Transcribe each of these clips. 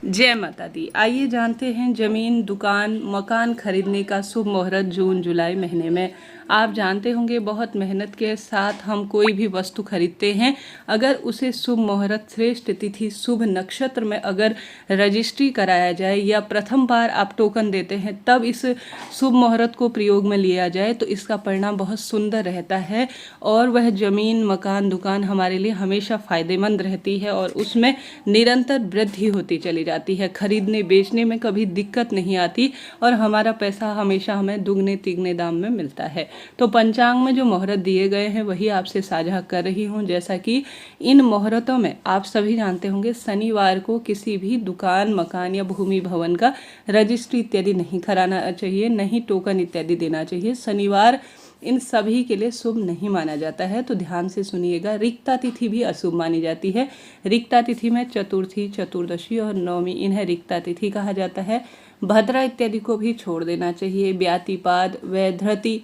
जय माता दी। आइए जानते हैं जमीन, दुकान, मकान खरीदने का शुभ मुहूर्त जून जुलाई महीने में। आप जानते होंगे बहुत मेहनत के साथ हम कोई भी वस्तु खरीदते हैं, अगर उसे शुभ मुहूर्त, श्रेष्ठ तिथि, शुभ नक्षत्र में अगर रजिस्ट्री कराया जाए या प्रथम बार आप टोकन देते हैं तब इस शुभ मुहूर्त को प्रयोग में लिया जाए तो इसका परिणाम बहुत सुंदर रहता है और वह जमीन, मकान, दुकान हमारे लिए हमेशा फायदेमंद रहती है और उसमें निरंतर वृद्धि होती चली जाती है। खरीदने बेचने में कभी दिक्कत नहीं आती और हमारा पैसा हमेशा हमें दुगने तिगने दाम में मिलता है। तो पंचांग में जो मुहूर्त दिए गए हैं वही आपसे साझा कर रही हूँ। जैसा कि इन मुहूर्तों में आप सभी जानते होंगे शनिवार को किसी भी दुकान, मकान या भूमि भवन का रजिस्ट्री इत्यादि नहीं कराना चाहिए, नहीं टोकन इत्यादि देना चाहिए। शनिवार इन सभी के लिए शुभ नहीं माना जाता है, तो ध्यान से सुनिएगा। रिक्ता तिथि भी अशुभ मानी जाती है। रिक्ता तिथि में चतुर्थी, चतुर्दशी और नवमी, इन्हें रिक्ता तिथि कहा जाता है। भद्रा इत्यादि को भी छोड़ देना चाहिए। व्यातिपाद, वैधृति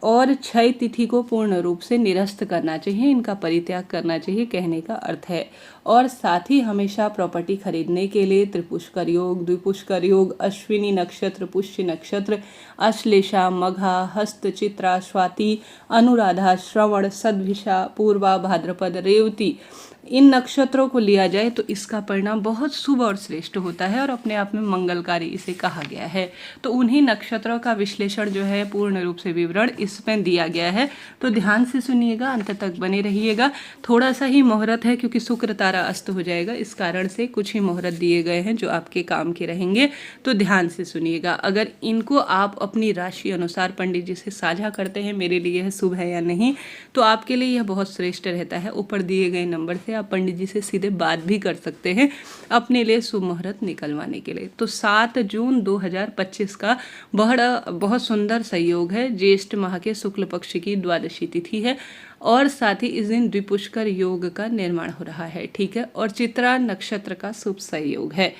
और क्षय तिथि को पूर्ण रूप से निरस्त करना चाहिए, इनका परित्याग करना चाहिए, कहने का अर्थ है। और साथ ही हमेशा प्रॉपर्टी खरीदने के लिए त्रिपुष्कर योग, द्विपुष्कर योग, अश्विनी नक्षत्र, पुष्य नक्षत्र, अश्लेषा, मघा, हस्त, चित्रा, स्वाति, अनुराधा, श्रवण, सद्भिषा, पूर्वा, भाद्रपद, रेवती, इन नक्षत्रों को लिया जाए तो इसका परिणाम बहुत शुभ और श्रेष्ठ होता है और अपने आप में मंगलकारी इसे कहा गया है। तो उन्हीं नक्षत्रों का विश्लेषण जो है, पूर्ण रूप से विवरण इसमें दिया गया है, तो ध्यान से सुनिएगा, अंत तक बने रहिएगा। थोड़ा सा ही मुहूर्त है क्योंकि शुक्र तारा अस्त हो जाएगा, इस कारण से कुछ ही मुहूर्त दिए गए हैं जो आपके काम के रहेंगे, तो ध्यान से सुनिएगा। अगर इनको आप अपनी राशि अनुसार पंडित जी से साझा करते हैं मेरे लिए यह शुभ है या नहीं, तो आपके लिए यह बहुत श्रेष्ठ रहता है। ऊपर दिए गए नंबर से आप पंडित जी से सीधे बात भी कर सकते हैं अपने लिए शुभ मुहूर्त निकलवाने के लिए। तो 7 जून 2025 का बहुत सुंदर संयोग है। ज्येष्ठ माह के शुक्ल पक्ष की द्वादशी तिथि है और साथ ही इस दिन द्विपुष्कर योग का निर्माण हो रहा है, ठीक है। और चित्रा नक्षत्र का शुभ संयोग है,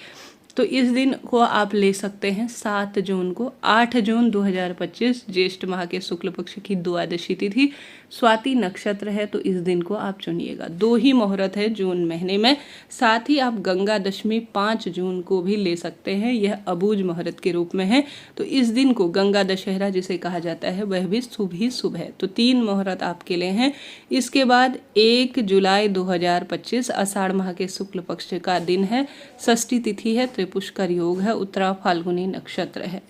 तो इस दिन को आप ले सकते हैं 7 जून को। 8 जून 2025 ज्येष्ठ माह के शुक्ल पक्ष की द्वादशी तिथि, स्वाति नक्षत्र है, तो इस दिन को आप चुनिएगा। 2 ही मुहूर्त है जून महीने में। साथ ही आप गंगा दशमी 5 जून को भी ले सकते हैं, यह अबूझ मुहूर्त के रूप में है, तो इस दिन को गंगा दशहरा जिसे कहा जाता है वह भी शुभ ही शुभ है। तो 3 मुहूर्त आपके लिए हैं। इसके बाद 1 जुलाई 2025 आषाढ़ माह के शुक्ल पक्ष का दिन है, षष्ठी तिथि है, त्रिपुष्कर योग है, उत्तरा फाल्गुनी नक्षत्र है।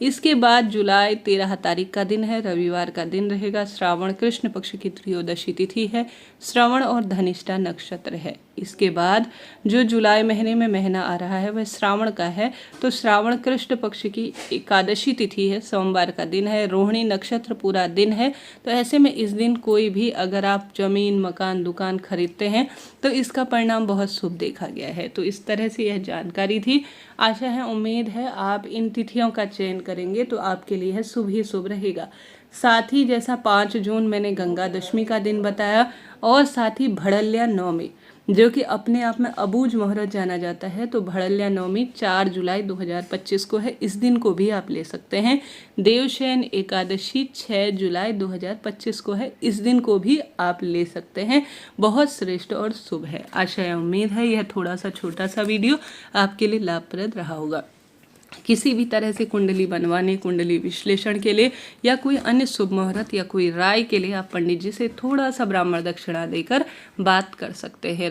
इसके बाद जुलाई 13 तारीख का दिन है, रविवार का दिन रहेगा। श्रावण कृष्ण पक्ष की त्रयोदशी तिथि है, श्रवण और धनिष्ठा नक्षत्र है। इसके बाद जो जुलाई महीने में महीना आ रहा है वह श्रावण का है, तो श्रावण कृष्ण पक्ष की एकादशी तिथि है, सोमवार का दिन है, रोहिणी नक्षत्र पूरा दिन है। तो ऐसे में इस दिन कोई भी अगर आप जमीन, मकान, दुकान खरीदते हैं तो इसका परिणाम बहुत शुभ देखा गया है। तो इस तरह से यह जानकारी थी। आशा है, उम्मीद है आप इन तिथियों का चयन करेंगे तो आपके लिए शुभ ही शुभ रहेगा। साथ ही जैसा 5 जून मैंने गंगा दशमी का दिन बताया और साथ ही भड़ल्या नवमी जो कि अपने आप में अबूझ मुहूर्त जाना जाता है, तो भड़ल्या नवमी 4 जुलाई 2025 को है, इस दिन को भी आप ले सकते हैं। देवशयन एकादशी 6 जुलाई 2025 को है, इस दिन को भी आप ले सकते हैं। बहुत श्रेष्ठ और शुभ है। आशा है, उम्मीद है यह थोड़ा सा छोटा सा वीडियो आपके लिए लाभप्रद रहा होगा। किसी भी तरह से कुंडली बनवाने, कुंडली विश्लेषण के लिए या कोई अन्य शुभ मुहूर्त या कोई राय के लिए आप पंडित जी से थोड़ा सा ब्राह्मण दक्षिणा देकर बात कर सकते हैं।